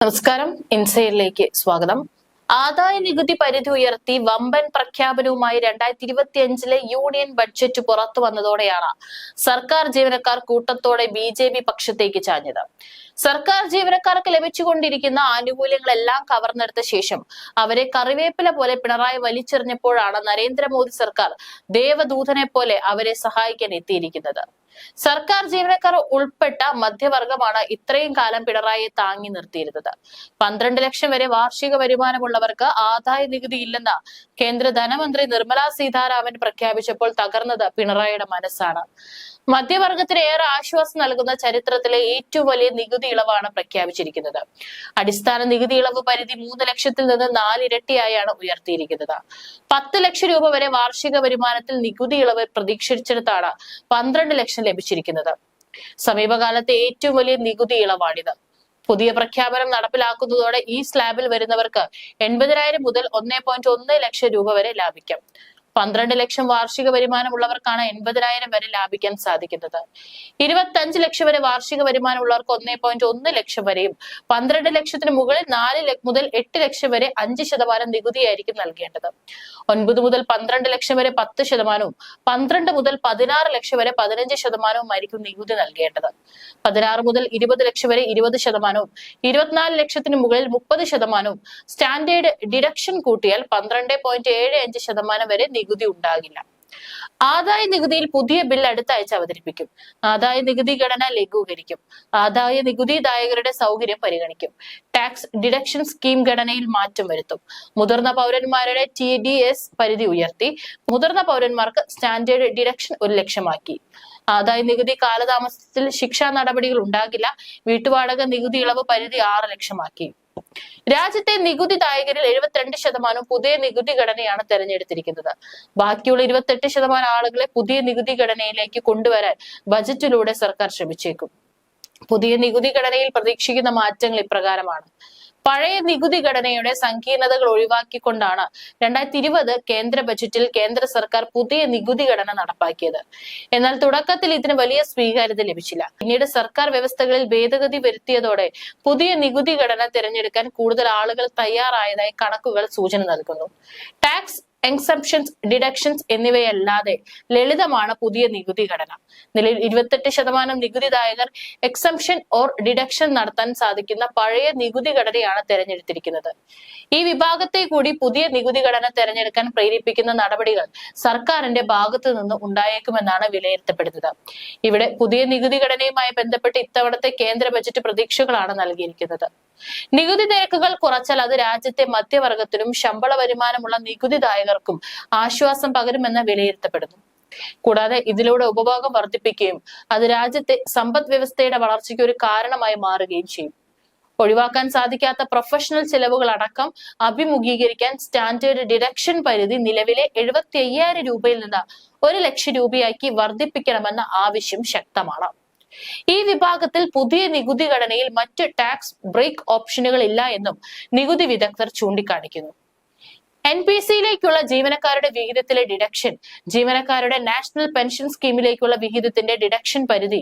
നമസ്കാരം, ഇൻസൈഡിലേക്ക് സ്വാഗതം. ആദായ നികുതി പരിധി ഉയർത്തി വമ്പൻ പ്രഖ്യാപനവുമായി 2025 യൂണിയൻ ബഡ്ജറ്റ് പുറത്തു വന്നതോടെയാണ് സർക്കാർ ജീവനക്കാർ കൂട്ടത്തോടെ BJP പക്ഷത്തേക്ക് ചാഞ്ഞത്. സർക്കാർ ജീവനക്കാർക്ക് ലഭിച്ചുകൊണ്ടിരിക്കുന്ന ആനുകൂല്യങ്ങളെല്ലാം കവർന്നെടുത്ത ശേഷം അവരെ കറിവേപ്പില പോലെ പിണറായി വലിച്ചെറിഞ്ഞപ്പോഴാണ് നരേന്ദ്രമോദി സർക്കാർ ദേവദൂതനെ പോലെ അവരെ സഹായിക്കാൻ എത്തിയിരിക്കുന്നത്. സർക്കാർ ജീവനക്കാർ ഉൾപ്പെട്ട മധ്യവർഗമാണ് ഇത്രയും കാലം പിണറായിയെ താങ്ങി നിർത്തിയിരുന്നത്. 12 ലക്ഷം വരെ വാർഷിക വരുമാനമുള്ളവർക്ക് ആദായ നികുതി ഇല്ലെന്ന് കേന്ദ്ര ധനമന്ത്രി നിർമ്മല സീതാരാമൻ പ്രഖ്യാപിച്ചപ്പോൾ തകർന്നത് പിണറായിയുടെ മനസ്സാണ്. മധ്യവർഗത്തിന് ഏറെ ആശ്വാസം നൽകുന്ന ചരിത്രത്തിലെ ഏറ്റവും വലിയ നികുതി ഇളവാണ് പ്രഖ്യാപിച്ചിരിക്കുന്നത്. അടിസ്ഥാന നികുതി ഇളവ് പരിധി 3 ലക്ഷത്തിൽ നിന്ന് 4 ഇരട്ടിയായാണ് ഉയർത്തിയിരിക്കുന്നത്. 10 ലക്ഷം രൂപ വരെ വാർഷിക വരുമാനത്തിൽ നികുതി ഇളവ് പ്രതീക്ഷിച്ചിടത്താണ് 12 ലക്ഷം ലഭിച്ചിരിക്കുന്നത്. സമീപകാലത്തെ ഏറ്റവും വലിയ നികുതി ഇളവാണിത്. പുതിയ പ്രഖ്യാപനം നടപ്പിലാക്കുന്നതോടെ ഈ സ്ലാബിൽ വരുന്നവർക്ക് 80,000 മുതൽ 1.1 ലക്ഷം രൂപ വരെ ലാഭിക്കാം. 12 ലക്ഷം വാർഷിക വരുമാനമുള്ളവർക്കാണ് 80,000 വരെ ലാഭിക്കാൻ സാധിക്കുന്നത്. 25 ലക്ഷം വരെ വാർഷിക വരുമാനമുള്ളവർക്ക് 1.1 ലക്ഷം വരെയും 12 ലക്ഷത്തിന് മുകളിൽ 4 മുതൽ 8 ലക്ഷം വരെ 5% നികുതിയായിരിക്കും നൽകേണ്ടത്. 9 മുതൽ 12 ലക്ഷം വരെ 10%, 12 മുതൽ 16 ലക്ഷം വരെ 15% നികുതി നൽകേണ്ടത്. 16 മുതൽ 20 ലക്ഷം വരെ 20%, 24 ലക്ഷത്തിന് മുകളിൽ 30%, സ്റ്റാൻഡേർഡ് ഡിഡക്ഷൻ കൂട്ടിയാൽ 12.75% വരെ നികുതി ഉണ്ടാകില്ല. ആദായ നികുതിയിൽ പുതിയ ബിൽ അടുത്ത ആഴ്ച അവതരിപ്പിക്കും. ആദായ നികുതി ഘടന ലഘൂകരിക്കും. ആദായ നികുതിദായകരുടെ സൗകര്യം പരിഗണിക്കും. ടാക്സ് ഡിഡക്ഷൻ സ്കീം ഘടനയിൽ മാറ്റം വരുത്തും. മുതിർന്ന പൗരന്മാരുടെ TDS പരിധി ഉയർത്തി. മുതിർന്ന പൗരന്മാർക്ക് സ്റ്റാൻഡേർഡ് ഡിഡക്ഷൻ 1 ലക്ഷമാക്കി. ആദായ നികുതി കാലതാമസത്തിൽ ശിക്ഷാ നടപടികൾ ഉണ്ടാകില്ല. വീട്ടുവാടക നികുതി ഇളവ് പരിധി 6 ലക്ഷമാക്കി. രാജ്യത്തെ നികുതിദായകരിൽ 72% പുതിയ നികുതി ഘടനയാണ് തെരഞ്ഞെടുത്തിരിക്കുന്നത്. ബാക്കിയുള്ള 28% ആളുകളെ പുതിയ നികുതി ഘടനയിലേക്ക് കൊണ്ടുവരാൻ ബജറ്റിലൂടെ സർക്കാർ ശ്രമിച്ചേക്കും. പുതിയ നികുതി ഘടനയിൽ പ്രതീക്ഷിക്കുന്ന മാറ്റങ്ങൾ ഇപ്രകാരമാണ്. പഴയ നികുതി ഘടനയുടെ സങ്കീർണതകൾ ഒഴിവാക്കിക്കൊണ്ടാണ് 2020 കേന്ദ്ര ബജറ്റിൽ കേന്ദ്ര സർക്കാർ പുതിയ നികുതി ഘടന നടപ്പാക്കിയത്. എന്നാൽ തുടക്കത്തിൽ ഇതിന് വലിയ സ്വീകാര്യത ലഭിച്ചില്ല. പിന്നീട് സർക്കാർ വ്യവസ്ഥകളിൽ ഭേദഗതി വരുത്തിയതോടെ പുതിയ നികുതി ഘടന തിരഞ്ഞെടുക്കാൻ കൂടുതൽ ആളുകൾ തയ്യാറായതായി കണക്കുകൾ സൂചന നൽകുന്നു. ടാക്സ് എക്സംപ്ഷൻസ്, ഡിഡക്ഷൻസ് എന്നിവയല്ലാതെ ലളിതമാണ് പുതിയ നികുതി ഘടന. നിലവിൽ 28% നികുതിദായകർ എക്സംപ്ഷൻ ഓർ ഡിഡക്ഷൻ നടത്താൻ സാധിക്കുന്ന പഴയ നികുതി ഘടനയാണ് തെരഞ്ഞെടുത്തിരിക്കുന്നത്. ഈ വിഭാഗത്തെ കൂടി പുതിയ നികുതി ഘടന തെരഞ്ഞെടുക്കാൻ പ്രേരിപ്പിക്കുന്ന നടപടികൾ സർക്കാരിന്റെ ഭാഗത്തു നിന്ന് ഉണ്ടായേക്കുമെന്നാണ് വിലയിരുത്തപ്പെടുന്നത്. ഇവിടെ പുതിയ നികുതി ഘടനയുമായി ബന്ധപ്പെട്ട് ഇത്തവണത്തെ കേന്ദ്ര ബജറ്റ് പ്രതീക്ഷകളാണ് നൽകിയിരിക്കുന്നത്. നികുതി നിരക്കുകൾ കുറച്ചാൽ അത് രാജ്യത്തെ മധ്യവർഗത്തിനും ശമ്പള വരുമാനമുള്ള നികുതിദായകർക്കും ആശ്വാസം പകരുമെന്ന് വിലയിരുത്തപ്പെടുന്നു. കൂടാതെ ഇതിലൂടെ ഉപഭോഗം വർദ്ധിപ്പിക്കുകയും അത് രാജ്യത്തെ സമ്പദ് വ്യവസ്ഥയുടെ വളർച്ചയ്ക്ക് ഒരു കാരണമായി മാറുകയും ചെയ്യും. ഒഴിവാക്കാൻ സാധിക്കാത്ത പ്രൊഫഷണൽ ചെലവുകൾ അടക്കം അഭിമുഖീകരിക്കാൻ സ്റ്റാൻഡേർഡ് ഡിഡക്ഷൻ പരിധി നിലവിലെ 75,000 രൂപയിൽ നിന്ന് 1 ലക്ഷം രൂപയാക്കി വർദ്ധിപ്പിക്കണമെന്ന ആവശ്യം ശക്തമാണ്. ഈ വിഭാഗത്തിൽ പുതിയ നികുതി ഘടനയിൽ മറ്റ് ടാക്സ് ബ്രേക്ക് ഓപ്ഷനുകൾ ഇല്ല എന്നും നികുതി വിദഗ്ധർ ചൂണ്ടിക്കാണിക്കുന്നു. NPS-യിലേക്കുള്ള ജീവനക്കാരുടെ വിഹിതത്തിലെ ഡിഡക്ഷൻ, ജീവനക്കാരുടെ നാഷണൽ പെൻഷൻ സ്കീമിലേക്കുള്ള വിഹിതത്തിന്റെ ഡിഡക്ഷൻ പരിധി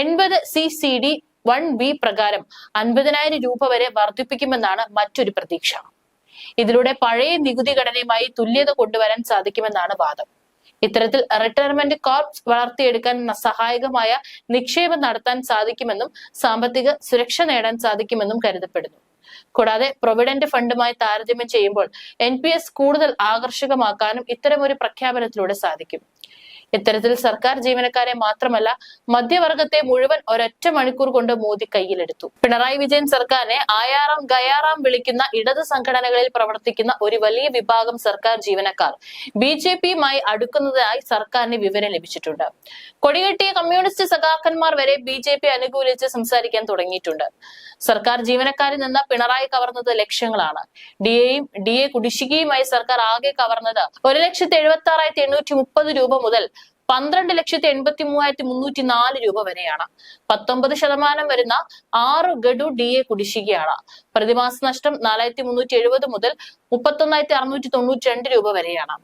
80 CCD 1B പ്രകാരം 50,000 രൂപ വരെ വർദ്ധിപ്പിക്കുമെന്നാണ് മറ്റൊരു പ്രതീക്ഷ. ഇതിലൂടെ പഴയ നികുതി ഘടനയുമായി തുല്യത കൊണ്ടുവരാൻ സാധിക്കുമെന്നാണ് വാദം. ഇത്തരത്തിൽ റിട്ടയർമെന്റ് കോർപ്സ് വളർത്തിയെടുക്കാൻ സഹായകമായ നിക്ഷേപം നടത്താൻ സാധിക്കുമെന്നും സാമ്പത്തിക സുരക്ഷ നേടാൻ സാധിക്കുമെന്നും കരുതപ്പെടുന്നു. കൂടാതെ പ്രൊവിഡന്റ് ഫണ്ടുമായി താരതമ്യം ചെയ്യുമ്പോൾ NPS കൂടുതൽ ആകർഷകമാക്കാനും ഇത്തരമൊരു പ്രഖ്യാപനത്തിലൂടെ സാധിക്കും. ഇത്തരത്തിൽ സർക്കാർ ജീവനക്കാരെ മാത്രമല്ല മധ്യവർഗത്തെ മുഴുവൻ ഒരൊറ്റ മണിക്കൂർ കൊണ്ട് മോദി കയ്യിലെടുത്തു. പിണറായി വിജയൻ സർക്കാരിനെ ആയാറാം ഗയാറാം വിളിക്കുന്ന ഇടത് സംഘടനകളിൽ പ്രവർത്തിക്കുന്ന ഒരു വലിയ വിഭാഗം സർക്കാർ ജീവനക്കാർ BJP-യുമായി അടുക്കുന്നതായി സർക്കാരിന് വിവരം ലഭിച്ചിട്ടുണ്ട്. കൊടികെട്ടിയ കമ്മ്യൂണിസ്റ്റ് സഖാക്കന്മാർ വരെ BJP അനുകൂലിച്ച് സംസാരിക്കാൻ തുടങ്ങിയിട്ടുണ്ട്. സർക്കാർ ജീവനക്കാരിൽ നിന്ന് പിണറായി കവർന്നത് ലക്ഷങ്ങളാണ്. DA കുടിശ്ശികയുമായി സർക്കാർ ആകെ കവർന്നത് 1,76,830 രൂപ മുതൽ 12,83,304 രൂപ വരെയാണ്. 19% വരുന്ന 6 ഗഡു DA കുടിശ്ശികയാണ്. പ്രതിമാസ നഷ്ടം 4,370 മുതൽ 31,692 രൂപ വരെയാണ്.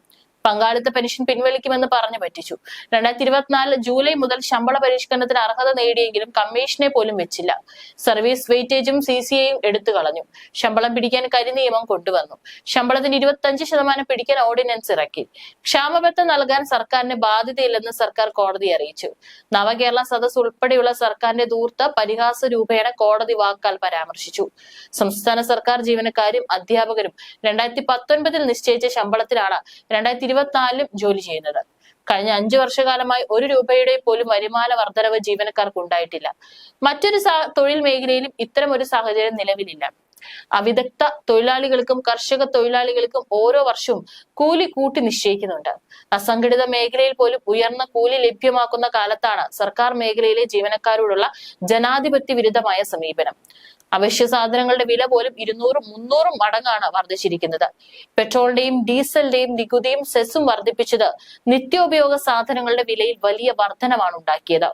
പങ്കാളിത്ത പെൻഷൻ പിൻവലിക്കുമെന്ന് പറഞ്ഞു പറ്റിച്ചു. 2024 ജൂലൈ മുതൽ ശമ്പള പരിഷ്കരണത്തിന് അർഹത നേടിയെങ്കിലും കമ്മീഷനെ പോലും വെച്ചില്ല. സർവീസ് വെയിറ്റേജും CCAയും എടുത്തു കളഞ്ഞു. ശമ്പളം പിടിക്കാൻ കരിനിയമം കൊണ്ടുവന്നു. ശമ്പളത്തിന് 25% പിടിക്കാൻ ഓർഡിനൻസ് ഇറക്കി. ക്ഷാമബത്ത നൽകാൻ സർക്കാരിന് ബാധ്യതയില്ലെന്ന് സർക്കാർ കോടതിയെ അറിയിച്ചു. നവകേരള സദസ് ഉൾപ്പെടെയുള്ള സർക്കാരിന്റെ ധൂർത്ത് പരിഹാസ രൂപേണ കോടതി വാക്കാൽ പരാമർശിച്ചു. സംസ്ഥാന സർക്കാർ ജീവനക്കാരും അധ്യാപകരും 2019 നിശ്ചയിച്ച ശമ്പളത്തിലാണ് 2024 ജോലി ചെയ്യുന്നത്. കഴിഞ്ഞ 5 വർഷകാലമായി 1 രൂപയുടെ പോലും വരുമാന വർധനവ് ജീവനക്കാർക്ക് ഉണ്ടായിട്ടില്ല. മറ്റൊരു തൊഴിൽ മേഖലയിലും ഇത്തരം ഒരു സാഹചര്യം നിലവിലില്ല. അവിദഗ്ധ തൊഴിലാളികൾക്കും കർഷക തൊഴിലാളികൾക്കും ഓരോ വർഷവും കൂലി കൂട്ടി നിശ്ചയിക്കുന്നുണ്ട്. അസംഘടിത മേഖലയിൽ പോലും ഉയർന്ന കൂലി ലഭ്യമാക്കുന്ന കാലത്താണ് സർക്കാർ മേഖലയിലെ ജീവനക്കാരോടുള്ള ജനാധിപത്യ വിരുദ്ധമായ സമീപനം. അവശ്യ സാധനങ്ങളുടെ വില പോലും 200-300 മടങ്ങാണ് വർദ്ധിച്ചിരിക്കുന്നത്. പെട്രോളിന്റെയും ഡീസലിന്റെയും നികുതിയും സെസ്സും വർദ്ധിപ്പിച്ചത് നിത്യോപയോഗ സാധനങ്ങളുടെ വിലയിൽ വലിയ വർധനമാണ് ഉണ്ടാക്കിയത്.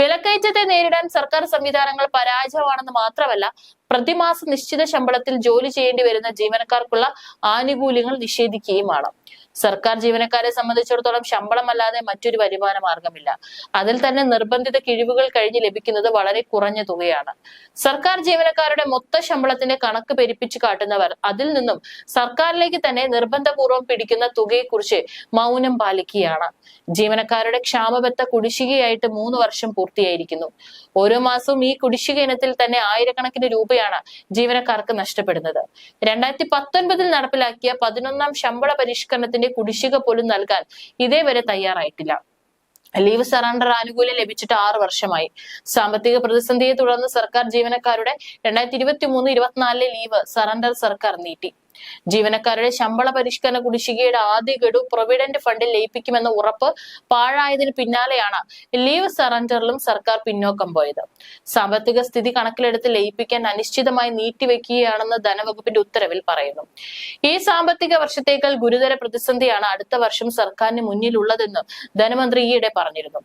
വിലക്കയറ്റത്തെ നേരിടാൻ സർക്കാർ സംവിധാനങ്ങൾ പരാജയമാണെന്ന് മാത്രമല്ല, പ്രതിമാസ നിശ്ചിത ശമ്പളത്തിൽ ജോലി ചെയ്യേണ്ടി വരുന്ന ജീവനക്കാർക്കുള്ള ആനുകൂല്യങ്ങൾ നിഷേധിക്കുകയുമാണ്. സർക്കാർ ജീവനക്കാരെ സംബന്ധിച്ചിടത്തോളം ശമ്പളമല്ലാതെ മറ്റൊരു വരുമാന മാർഗമില്ല. അതിൽ തന്നെ നിർബന്ധിത കിഴിവുകൾ കഴിഞ്ഞ് ലഭിക്കുന്നത് വളരെ കുറഞ്ഞ തുകയാണ്. സർക്കാർ ജീവനക്കാരുടെ മൊത്ത ശമ്പളത്തിന്റെ കണക്ക് പെരുപ്പിച്ചു കാട്ടുന്നവർ അതിൽ നിന്നും സർക്കാരിലേക്ക് തന്നെ നിർബന്ധപൂർവ്വം പിടിക്കുന്ന തുകയെക്കുറിച്ച് മൗനം പാലിക്കുകയാണ്. ജീവനക്കാരുടെ ക്ഷാമബത്ത കുടിശ്ശികയായിട്ട് 3 വർഷം പൂർത്തിയായിരിക്കുന്നു. ഓരോ മാസവും ഈ കുടിശ്ശിക ഇനത്തിൽ തന്നെ ആയിരക്കണക്കിന് രൂപയാണ് ജീവനക്കാർക്ക് നഷ്ടപ്പെടുന്നത്. 2019 നടപ്പിലാക്കിയ 11ാം ശമ്പള പരിഷ്കരണത്തിന്റെ കുടിശ്ശിക പോലും നൽകാൻ ഇതേവരെ തയ്യാറായിട്ടില്ല. ലീവ് സറണ്ടർ ആനുകൂല്യം ലഭിച്ചിട്ട് 6 വർഷമായി. സാമ്പത്തിക പ്രതിസന്ധിയെ തുടർന്ന് സർക്കാർ ജീവനക്കാരുടെ 2023-24 ലീവ് സറണ്ടർ സർക്കാർ നീട്ടി. ജീവനക്കാരുടെ ശമ്പള പരിഷ്കരണ കുടിശ്ശികയുടെ ആദ്യ ഗഡു പ്രൊവിഡന്റ് ഫണ്ടിൽ ലയിപ്പിക്കുമെന്ന ഉറപ്പ് പാഴായതിന് പിന്നാലെയാണ് ലീവ് സറണ്ടറിലും സർക്കാർ പിന്നോക്കം പോയത്. സാമ്പത്തിക സ്ഥിതി കണക്കിലെടുത്ത് ലയിപ്പിക്കാൻ അനിശ്ചിതമായി നീട്ടിവെക്കുകയാണെന്ന് ധനവകുപ്പിന്റെ ഉത്തരവിൽ പറയുന്നു. ഈ സാമ്പത്തിക വർഷത്തേക്കാൾ ഗുരുതര പ്രതിസന്ധിയാണ് അടുത്ത വർഷം സർക്കാരിന് മുന്നിലുള്ളതെന്ന് ധനമന്ത്രി ഈയിടെ പറഞ്ഞിരുന്നു.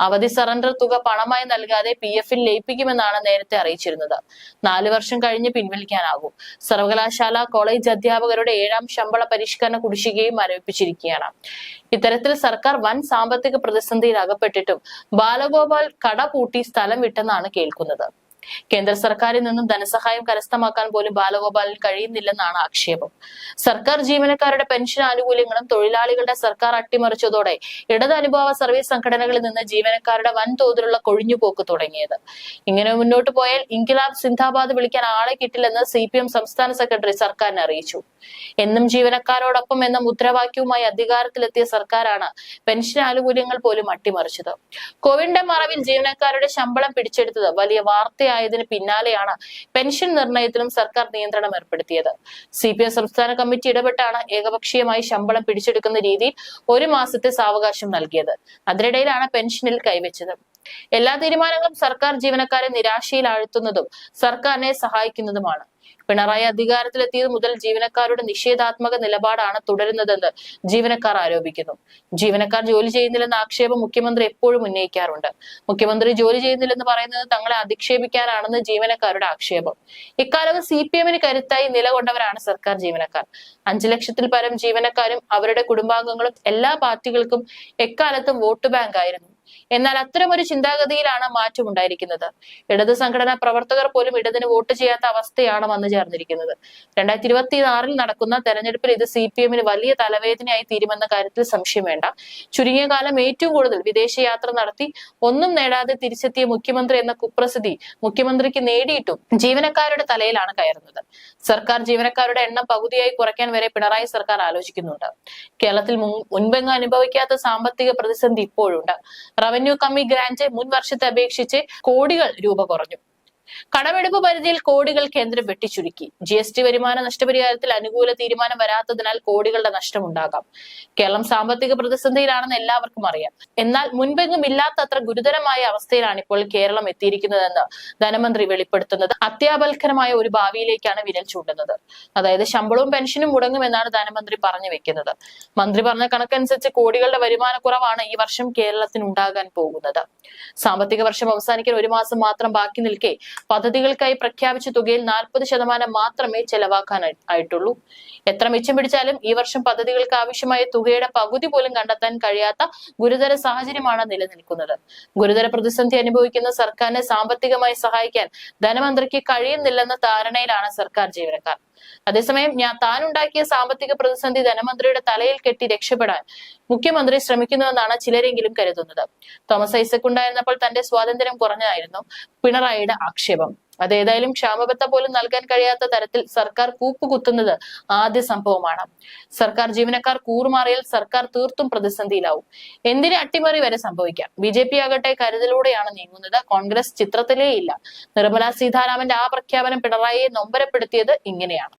അവധി സറണ്ടർ തുക പണമായി നൽകാതെ PF-ൽ ലയിപ്പിക്കുമെന്നാണ് നേരത്തെ അറിയിച്ചിരുന്നത്. 4 വർഷം കഴിഞ്ഞ് പിൻവലിക്കാനാകും. സർവകലാശാല കോളേജ് അധ്യാപകരുടെ 7ാം ശമ്പള പരിഷ്കരണ കുടിശ്ശികയും മരവിപ്പിച്ചിരിക്കുകയാണ്. ഇത്തരത്തിൽ സർക്കാർ വൻ സാമ്പത്തിക പ്രതിസന്ധിയിൽ അകപ്പെട്ടിട്ടും ബാലഗോപാൽ കട പൂട്ടി സ്ഥലം വിട്ടെന്നാണ് കേൾക്കുന്നത്. കേന്ദ്ര സർക്കാരിൽ നിന്നും ധനസഹായം കരസ്ഥമാക്കാൻ പോലും ബാലഗോപാലിന് കഴിയുന്നില്ലെന്നാണ് ആക്ഷേപം. സർക്കാർ ജീവനക്കാരുടെ പെൻഷൻ ആനുകൂല്യങ്ങളും തൊഴിലാളികളുടെ സർക്കാർ അട്ടിമറിച്ചതോടെ ഇടത് അനുഭവ സർവീസ് സംഘടനകളിൽ നിന്ന് ജീവനക്കാരുടെ വൻതോതിലുള്ള കൊഴിഞ്ഞുപോക്ക് തുടങ്ങിയത്. ഇങ്ങനെ മുന്നോട്ട് പോയാൽ ഇൻകിലാബ് സിന്ദാബാദ് വിളിക്കാൻ ആളെ കിട്ടില്ലെന്ന് CPM സംസ്ഥാന സെക്രട്ടറി സർക്കാരിനെ അറിയിച്ചു. എന്നും ജീവനക്കാരോടൊപ്പം എന്ന മുദ്രാവാക്യവുമായി അധികാരത്തിലെത്തിയ സർക്കാരാണ് പെൻഷൻ ആനുകൂല്യങ്ങൾ പോലും അട്ടിമറിച്ചത്. കോവിഡിന്റെ മറവിൽ ജീവനക്കാരുടെ ശമ്പളം പിടിച്ചെടുത്തത് വലിയ വാർത്തയായതിനു പിന്നാലെയാണ് പെൻഷൻ നിർണയത്തിലും സർക്കാർ നിയന്ത്രണം ഏർപ്പെടുത്തിയത്. CPM സംസ്ഥാന കമ്മിറ്റി ഇടപെട്ടാണ് ഏകപക്ഷീയമായി ശമ്പളം പിടിച്ചെടുക്കുന്ന രീതിയിൽ 1 മാസത്തെ സാവകാശം നൽകിയത്. അതിനിടയിലാണ് പെൻഷനിൽ കൈവച്ചത്. എല്ലാ തീരുമാനങ്ങളും സർക്കാർ ജീവനക്കാരെ നിരാശയിൽ ആഴ്ത്തുന്നതും സർക്കാരിനെ സഹായിക്കുന്നതുമാണ്. പിണറായി അധികാരത്തിലെത്തിയത് മുതൽ ജീവനക്കാരുടെ നിഷേധാത്മക നിലപാടാണ് തുടരുന്നതെന്ന് ജീവനക്കാർ ആരോപിക്കുന്നു. ജീവനക്കാർ ജോലി ചെയ്യുന്നില്ലെന്ന ആക്ഷേപം മുഖ്യമന്ത്രി എപ്പോഴും ഉന്നയിക്കാറുണ്ട്. മുഖ്യമന്ത്രി ജോലി ചെയ്യുന്നില്ലെന്ന് പറയുന്നത് തങ്ങളെ അധിക്ഷേപിക്കാനാണെന്ന് ജീവനക്കാരുടെ ആക്ഷേപം. ഇക്കാലത്ത് CPM-ന് കരുത്തായി നിലകൊണ്ടവരാണ് സർക്കാർ ജീവനക്കാർ. 5 ലക്ഷത്തിൽ പരം ജീവനക്കാരും അവരുടെ കുടുംബാംഗങ്ങളും എല്ലാ പാർട്ടികൾക്കും എക്കാലത്തും വോട്ട് ബാങ്ക് ആയിരുന്നു. എന്നാൽ അത്തരമൊരു ചിന്താഗതിയിലാണ് മാറ്റം ഉണ്ടായിരിക്കുന്നത്. ഇടത് സംഘടനാ പ്രവർത്തകർ പോലും ഇടതിന് വോട്ട് ചെയ്യാത്ത അവസ്ഥയാണ് വന്നു ചേർന്നിരിക്കുന്നത്. 2026 നടക്കുന്ന തെരഞ്ഞെടുപ്പിൽ ഇത് CPM-ന് വലിയ തലവേദനയായി തീരുമെന്ന കാര്യത്തിൽ സംശയം വേണ്ട. ചുരുങ്ങിയ കാലം ഏറ്റവും കൂടുതൽ വിദേശയാത്ര നടത്തി ഒന്നും നേടാതെ തിരിച്ചെത്തിയ മുഖ്യമന്ത്രി എന്ന കുപ്രസിദ്ധി മുഖ്യമന്ത്രിക്ക് നേടിയിട്ടും ജീവനക്കാരുടെ തലയിലാണ് കയറുന്നത്. സർക്കാർ ജീവനക്കാരുടെ എണ്ണം പകുതിയായി കുറയ്ക്കാൻ വരെ പിണറായി സർക്കാർ ആലോചിക്കുന്നുണ്ട്. കേരളത്തിൽ മുൻപെങ്ങും അനുഭവിക്കാത്ത സാമ്പത്തിക പ്രതിസന്ധി ഇപ്പോഴുണ്ട്. റവന്യൂ കമ്മി ഗ്രാന്റ് മുൻ വർഷത്തെ അപേക്ഷിച്ച് കോടികൾ രൂപ കുറഞ്ഞു. കടമെടുപ്പ് പരിധിയിൽ കോടികൾ കേന്ദ്രം വെട്ടിച്ചുരുക്കി. GST വരുമാന നഷ്ടപരിഹാരത്തിൽ അനുകൂല തീരുമാനം വരാത്തതിനാൽ കോടികളുടെ നഷ്ടമുണ്ടാകാം. കേരളം സാമ്പത്തിക പ്രതിസന്ധിയിലാണെന്ന് എല്ലാവർക്കും അറിയാം. എന്നാൽ മുൻപെങ്ങും ഇല്ലാത്തത്ര ഗുരുതരമായ അവസ്ഥയിലാണ് ഇപ്പോൾ കേരളം എത്തിയിരിക്കുന്നതെന്ന് ധനമന്ത്രി വെളിപ്പെടുത്തുന്നത് അത്യാപൽക്കരമായ ഒരു ഭാവിയിലേക്കാണ് വിരൽ ചൂണ്ടുന്നത്. അതായത് ശമ്പളവും പെൻഷനും മുടങ്ങുമെന്നാണ് ധനമന്ത്രി പറഞ്ഞു വെക്കുന്നത്. മന്ത്രി പറഞ്ഞ കണക്കനുസരിച്ച് കോടികളുടെ വരുമാനക്കുറവാണ് ഈ വർഷം കേരളത്തിന് ഉണ്ടാകാൻ പോകുന്നത്. സാമ്പത്തിക വർഷം അവസാനിക്കാൻ 1 മാസം മാത്രം ബാക്കി നിൽക്കെ പദ്ധതികൾക്കായി പ്രഖ്യാപിച്ച തുകയിൽ 40% മാത്രമേ ചെലവാക്കാനായിട്ടുള്ളൂ. എത്ര മിച്ചം പിടിച്ചാലും ഈ വർഷം പദ്ധതികൾക്ക് ആവശ്യമായ തുകയുടെ പകുതി പോലും കണ്ടെത്താൻ കഴിയാത്ത ഗുരുതര സാഹചര്യമാണ് നിലനിൽക്കുന്നത്. ഗുരുതര പ്രതിസന്ധി അനുഭവിക്കുന്ന സർക്കാരിനെ സാമ്പത്തികമായി സഹായിക്കാൻ ധനമന്ത്രിക്ക് കഴിയുന്നില്ലെന്ന ധാരണയിലാണ് സർക്കാർ ജീവനക്കാർ. അതേസമയം താനുണ്ടാക്കിയ സാമ്പത്തിക പ്രതിസന്ധി ധനമന്ത്രിയുടെ തലയിൽ കെട്ടി രക്ഷപ്പെടാൻ മുഖ്യമന്ത്രി ശ്രമിക്കുന്നുവെന്നാണ് ചിലരെങ്കിലും കരുതുന്നത്. തോമസ് ഐസക് ഉണ്ടായിരുന്നപ്പോൾ തന്റെ സ്വാതന്ത്ര്യം കുറഞ്ഞായിരുന്നു പിണറായിയുടെ ആക്ഷേപം. അതേതായാലും ക്ഷാമബത്ത പോലും നൽകാൻ കഴിയാത്ത തരത്തിൽ സർക്കാർ കൂപ്പുകുത്തുന്നത് ആദ്യ സംഭവമാണ്. സർക്കാർ ജീവനക്കാർ കൂറുമാറിയാൽ സർക്കാർ തീർത്തും പ്രതിസന്ധിയിലാവും. എന്തിന് അട്ടിമറി വരെ സംഭവിക്കാം. BJP ആകട്ടെ കരുതലോടെയാണ് നീങ്ങുന്നത്. കോൺഗ്രസ് ചിത്രത്തിലേ ഇല്ല. നിർമ്മല സീതാരാമന്റെ ആ പ്രഖ്യാപനം പിണറായിയെ നൊമ്പരപ്പെടുത്തിയത് ഇങ്ങനെയാണ്.